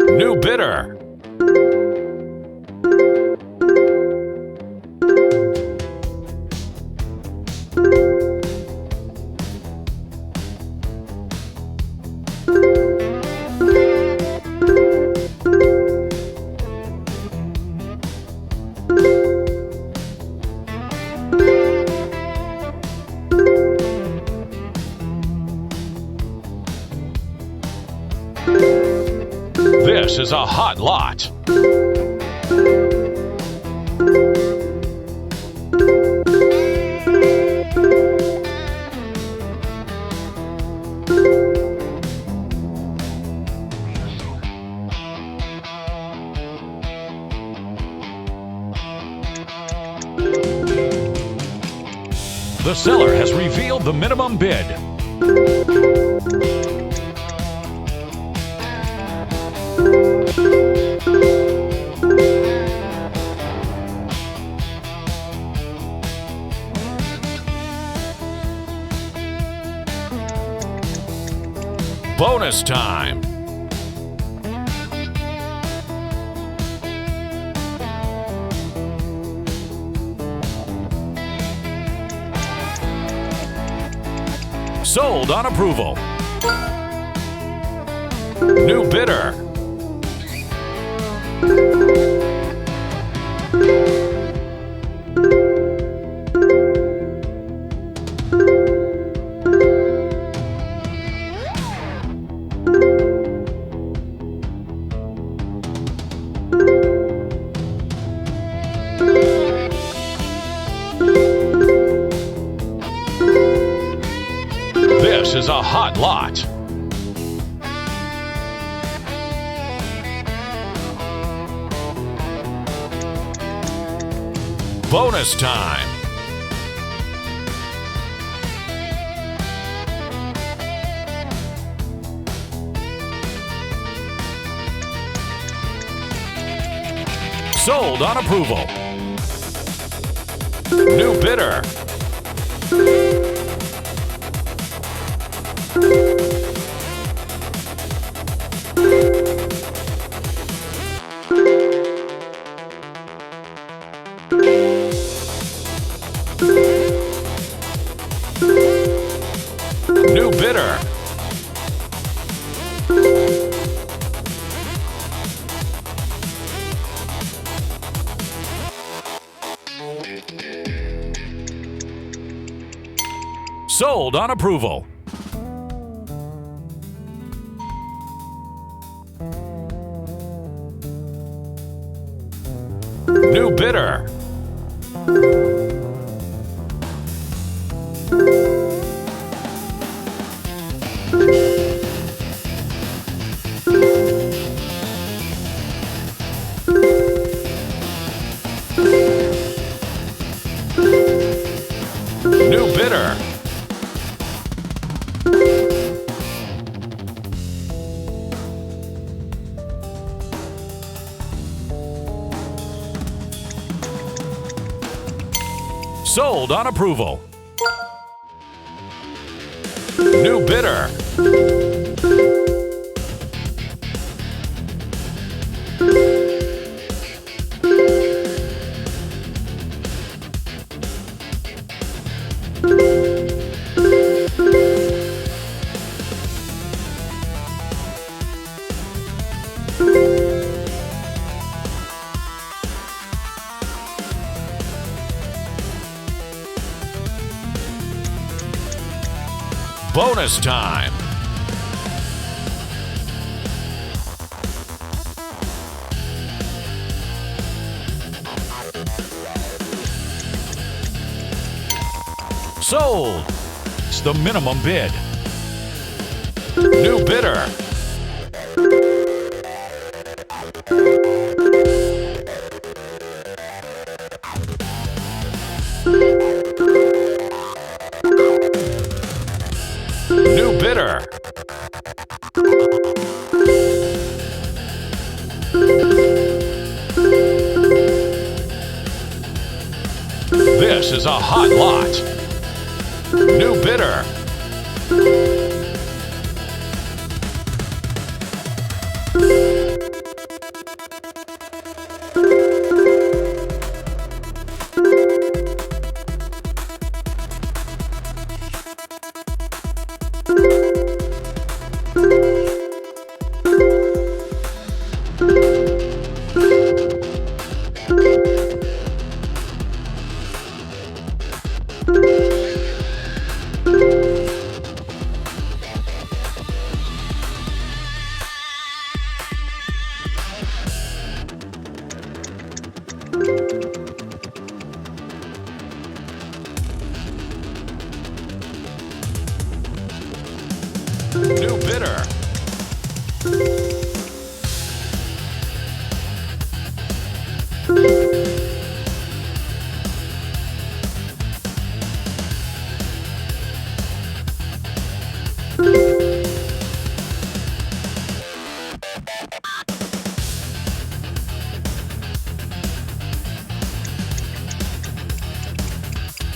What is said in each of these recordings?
New bidder. This is a hot lot. The seller has revealed the minimum bid. Bonus time. Sold on approval. New bidder. This is a hot lot. Bonus time. Sold on approval. New bidder. New bidder. Sold on approval. New bidder. New bidder. Sold on approval. New bidder. Bonus time. Sold. It's the minimum bid. New bidder. New bidder. This is a hot lot. New bidder. New bidder.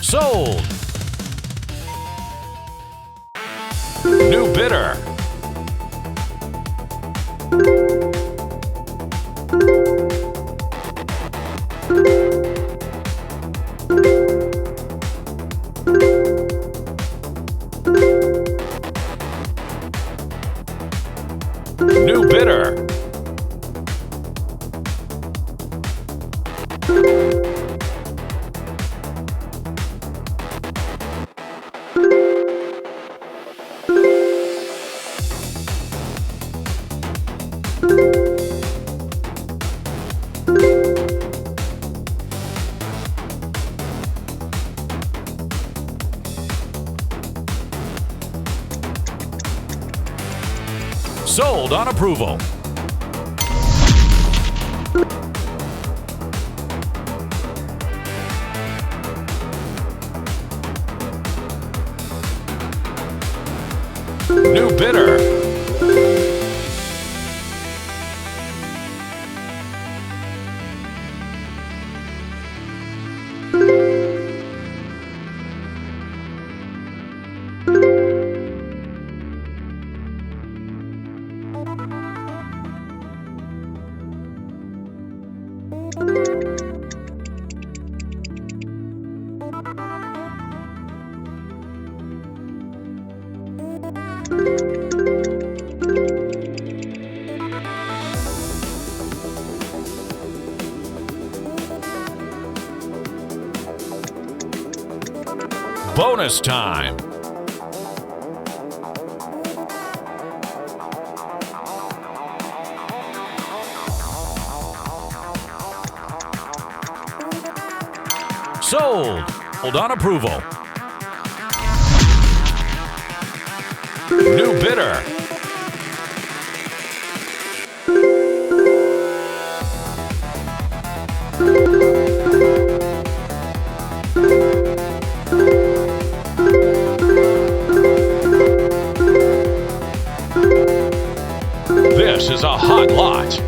Sold. New bidder. New bidder. Sold on approval. New bidder. Bonus time. Sold. Hold on approval. New bidder. This is a hot lot.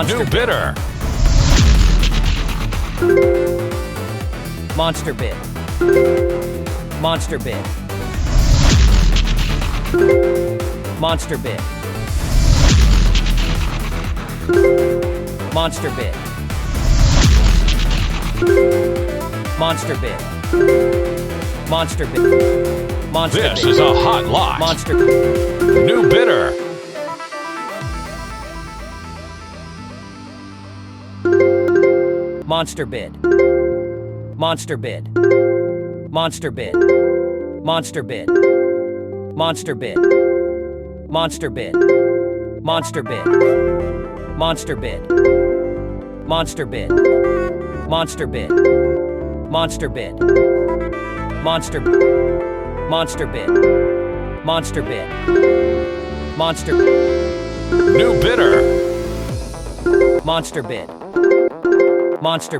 New bidder. Monster bid. Monster bid. Monster bid. Monster bid. Monster bid. Monster bid. Monster This bid. is a hot lot. Monster. New bidder. Monster bid. Monster bid. Monster bid. Monster bid. Monster bid. Monster bid. Monster bid. Monster bid. Monster bid. Monster bid. Monster bid. Monster. Monster bid. Monster bid. Monster. New bidder. Monster bid. Monster.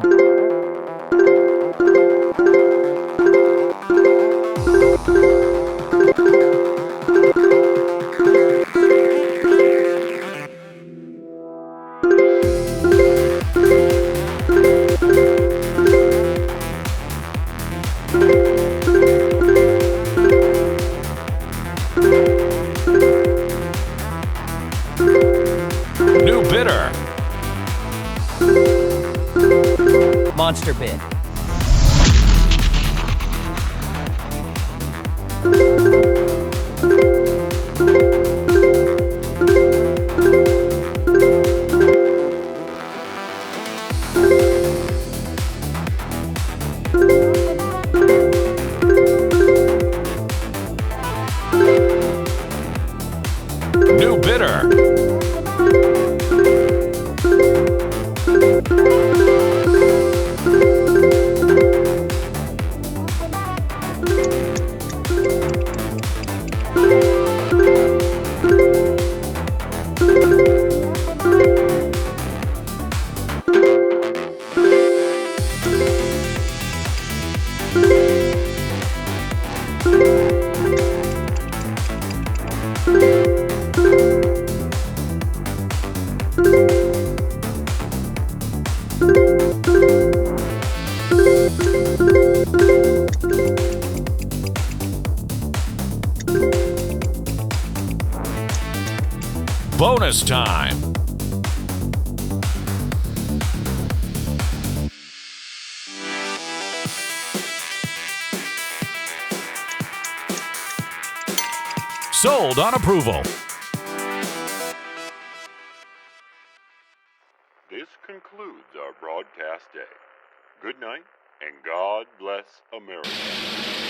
Monster bid. New bidder. Bonus time. Sold on approval. This concludes our broadcast day. Good night, and God bless America.